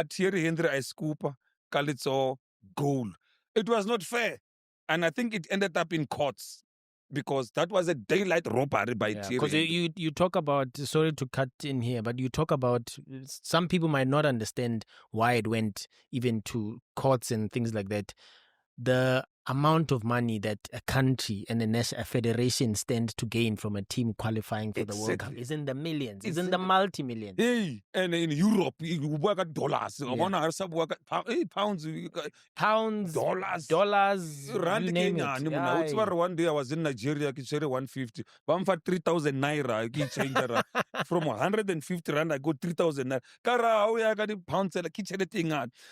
Thierry Henry, I scoop, Kalitso, goal. It was not fair. And I think it ended up in courts, because that was a daylight robbery by Thierry. Because you talk about, sorry to cut in here, but you talk about, some people might not understand why it went even to courts and things like that. The amount of money that a country and a federation stand to gain from a team qualifying for the World Cup is in the millions, is in the multi-millions. Hey, and in Europe, you work at dollars. Pounds, dollars, rand, you name it. One day I was in Nigeria, I share 150. 3,000 naira. From 150 rand, I got 3,000 naira. Pounds.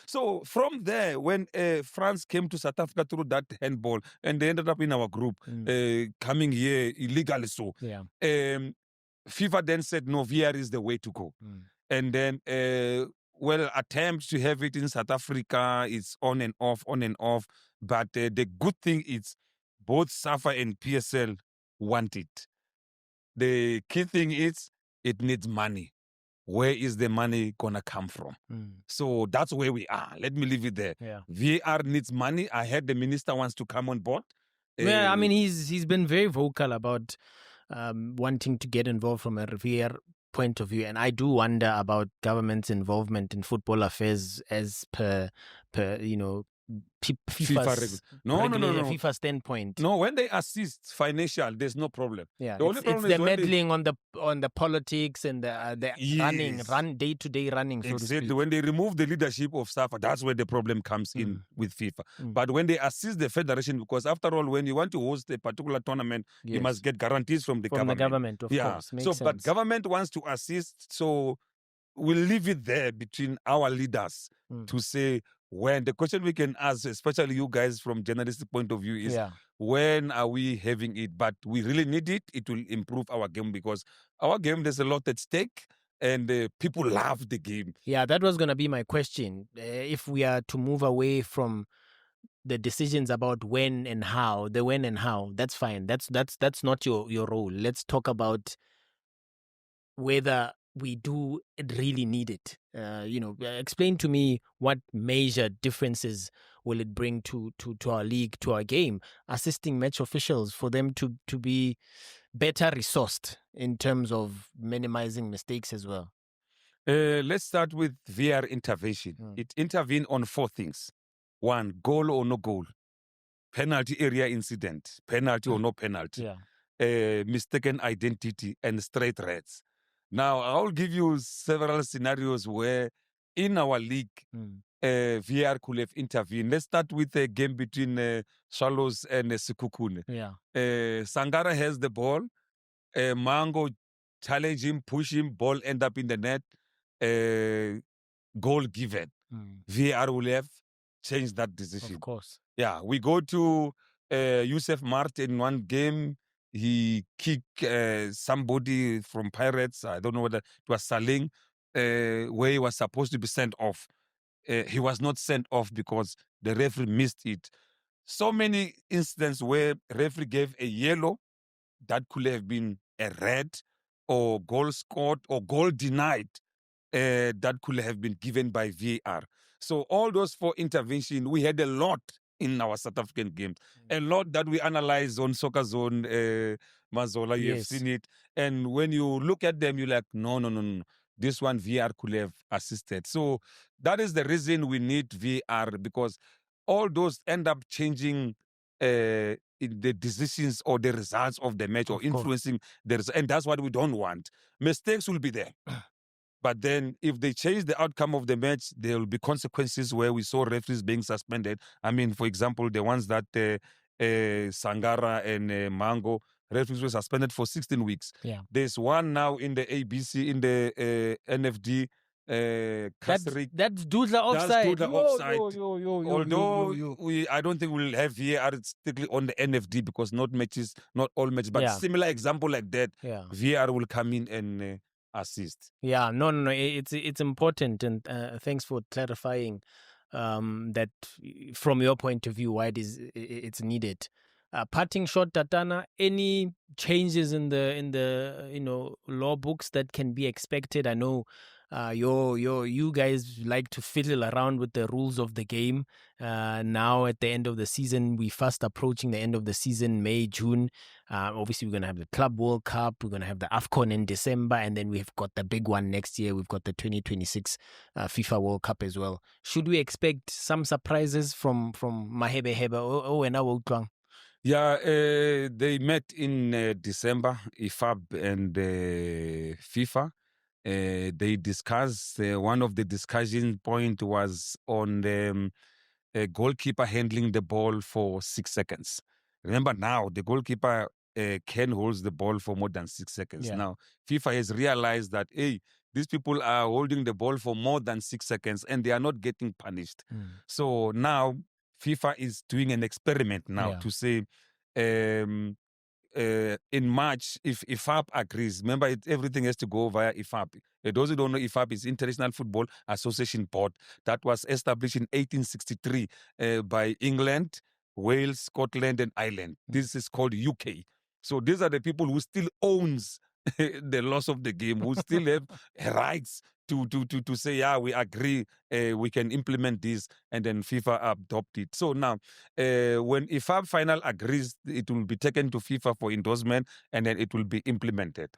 So from there, when France came to South Africa through that handball, and they ended up in our group, coming here illegally. So FIFA then said, no, VR is the way to go. And then, attempts to have it in South Africa, it's on and off. But the good thing is both SAFA and PSL want it. The key thing is it needs money. Where is the money gonna come from? So that's where we are. Let me leave it there. VR needs money. I heard the minister wants to come on board. Yeah, I mean, he's been very vocal about wanting to get involved from a VR point of view, and I do wonder about government's involvement in football affairs as per FIFA's No. FIFA standpoint. No, when they assist financial, there's no problem. Yeah, The only problem it's is the when meddling on the politics and the Yes. day-to-day running, so to Exactly. speak. When they remove the leadership of SAFA, that's where the problem comes in with FIFA. But when they assist the federation, because after all, when you want to host a particular tournament, you must get guarantees from the government. From the government, of course. Makes sense. But government wants to assist, so we'll leave it there between our leaders to say when. The question we can ask, especially you guys from journalistic point of view, is when are we having it? But we really need it. It will improve our game, because our game, there's a lot at stake, and people love the game. Yeah, that was going to be my question. If we are to move away from the decisions about when and how, that's fine. That's not your role. Let's talk about whether we do really need it. Explain to me what major differences will it bring to our league, to our game, assisting match officials for them to be better resourced in terms of minimizing mistakes as well. Let's start with VR intervention. It intervened on 4 things. 1, goal or no goal. Penalty area incident. Penalty or no penalty. Mistaken identity and straight reds. Now, I'll give you several scenarios where in our league, VR could have intervened. Let's start with a game between Swallows and Sekhukhune. Sangara has the ball. Mango challenge him, push him, ball end up in the net. Goal given. VR will have changed that decision. Of course. Yeah, we go to Yusuf Mart in one game. He kicked somebody from Pirates. I don't know whether it was Saling, where he was supposed to be sent off. He was not sent off because the referee missed it. So many incidents where referee gave a yellow that could have been a red, or goal scored or goal denied that could have been given by VAR. So all those 4 interventions, we had a lot in our South African games. A lot that we analyzed on Soccer Zone, Mazola, you have seen it. And when you look at them, you're like, no. This one VR could have assisted. So that is the reason we need VR, because all those end up changing in the decisions or the results of the match, or influencing the results. And that's what we don't want. Mistakes will be there. But then if they change the outcome of the match, there will be consequences where we saw referees being suspended. I mean, for example, the ones that Sangara and Mango, referees were suspended for 16 weeks. There's one now in the ABC, in the NFD. That's Dudla offside. Although I don't think we'll have VAR strictly on the NFD, because not all matches, but similar example like that, VAR will come in and assist. Yeah, no. It's important, and thanks for clarifying that from your point of view why it's needed. Parting shot, Tatana. Any changes in the law books that can be expected? I know you guys like to fiddle around with the rules of the game. Now at the end of the season, we fast approaching the end of the season, May, June. Obviously, we're going to have the Club World Cup. We're going to have the AFCON in December. And then we've got the big one next year. We've got the 2026 FIFA World Cup as well. Should we expect some surprises from Mahebe Heba? And our Yeah, they met in December, IFAB and FIFA. They discussed, one of the discussion point was on the goalkeeper handling the ball for 6 seconds. Remember now, the goalkeeper can hold the ball for more than 6 seconds. Now, FIFA has realized that, hey, these people are holding the ball for more than 6 seconds and they are not getting punished. So now, FIFA is doing an experiment now to say, in March, if IFAB agrees, remember everything has to go via IFAB. Those who don't know, IFAB is International Football Association Board that was established in 1863 by England, Wales, Scotland, and Ireland. This is called UK. So these are the people who still owns the loss of the game, who still have rights to say, yeah, we agree, we can implement this, and then FIFA adopt it. So now, when IFAB final agrees, it will be taken to FIFA for endorsement, and then it will be implemented.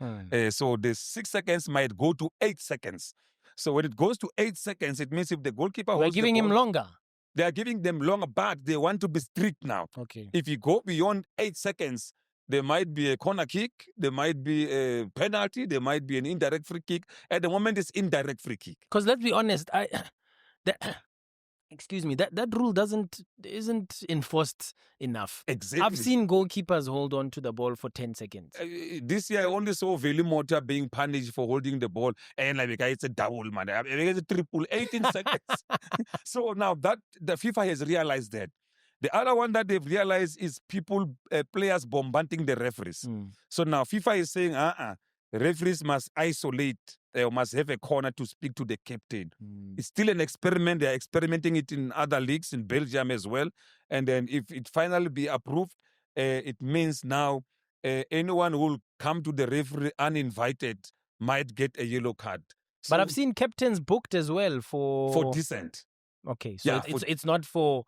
So the 6 seconds might go to 8 seconds. So when it goes to 8 seconds, it means if the goalkeeper we're holds giving the him ball, longer. They are giving them longer, but they want to be strict now. Okay. If you go beyond 8 seconds, there might be a corner kick, there might be a penalty, there might be an indirect free kick. At the moment, it's indirect free kick. Because let's be honest, excuse me, that rule isn't enforced enough. Exactly. I've seen goalkeepers hold on to the ball for 10 seconds. This year, I only saw Veli Mota being punished for holding the ball, and like it's a double, man. It's a triple, 18 seconds. So now that the FIFA has realized that. The other one that they've realized is players bombarding the referees. So now FIFA is saying, referees must isolate. They must have a corner to speak to the captain. It's still an experiment. They're experimenting it in other leagues, in Belgium as well. And then if it finally be approved, it means now anyone who will come to the referee uninvited might get a yellow card. So, but I've seen captains booked as well for dissent. Okay, so Yeah, it's not for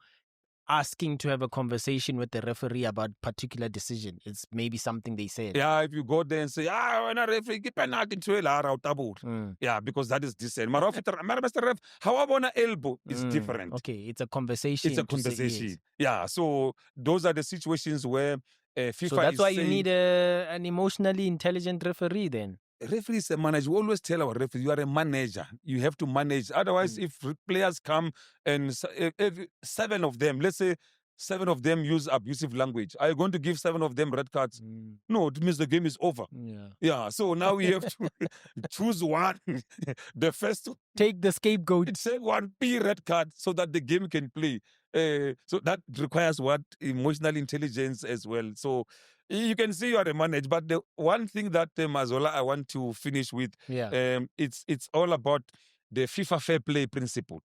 asking to have a conversation with the referee about particular decision. It's maybe something they said. Yeah, if you go there and say, when a referee give penalty to yeah, because that is dissent. Mr. Ref, how about an elbow? It's different. Okay, it's a conversation. It's a conversation. Yes. Yeah, so those are the situations where FIFA. So that's why you need an emotionally intelligent referee then. Referee is a manager. We always tell our referee, you are a manager. You have to manage. Otherwise, if players come and if 7 of them, let's say 7 of them use abusive language, are you going to give 7 of them red cards? No, it means the game is over. Yeah. So now we have to choose one. The first, take the scapegoat. Say one P red card so that the game can play. So that requires what? Emotional intelligence as well. So you can see you are a manager, but the one thing that Mazola I want to finish with, it's all about the FIFA fair play principle.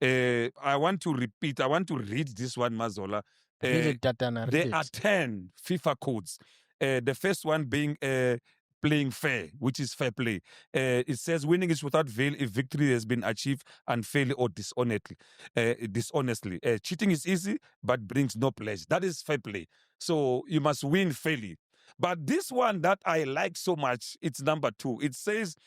I want to read this one, Mazola. There are 10 FIFA codes. The first one being playing fair, which is fair play. It says winning is without veil if victory has been achieved unfairly or dishonestly. Cheating is easy but brings no pleasure. That is fair play. So you must win fairly. But this one that I like so much, it's number 2. It says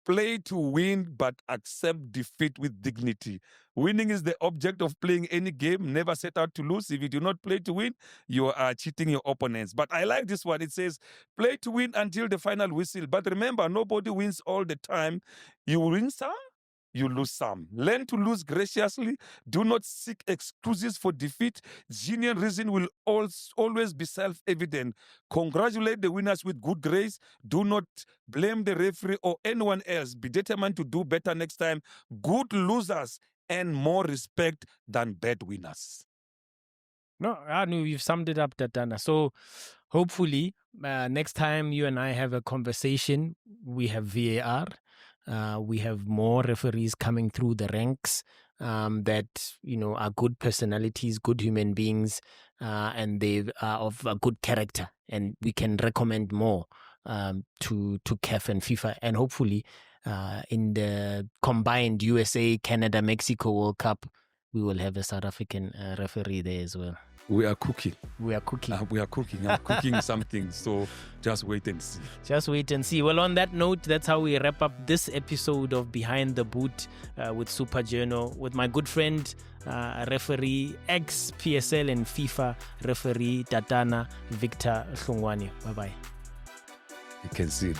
play to win, but accept defeat with dignity. Winning is the object of playing any game. Never set out to lose. If you do not play to win, you are cheating your opponents. But I like this one. It says, play to win until the final whistle. But remember, nobody wins all the time. You win some, you lose some. Learn to lose graciously. Do not seek excuses for defeat. Genuine reason will always be self-evident. Congratulate the winners with good grace. Do not blame the referee or anyone else. Be determined to do better next time. Good losers earn more respect than bad winners. No, I know you've summed it up, Tatana. So hopefully next time you and I have a conversation, we have VAR. We have more referees coming through the ranks that, are good personalities, good human beings, and they are of a good character. And we can recommend more to CAF and FIFA. And hopefully in the combined USA, Canada, Mexico World Cup, we will have a South African referee there as well. We are cooking. I'm cooking something. So just wait and see. Well, on that note, that's how we wrap up this episode of Behind the Boot with Super Journal with my good friend, referee, ex-PSL and FIFA referee, Tatana Victor Hlungwani. Bye-bye. You can see it.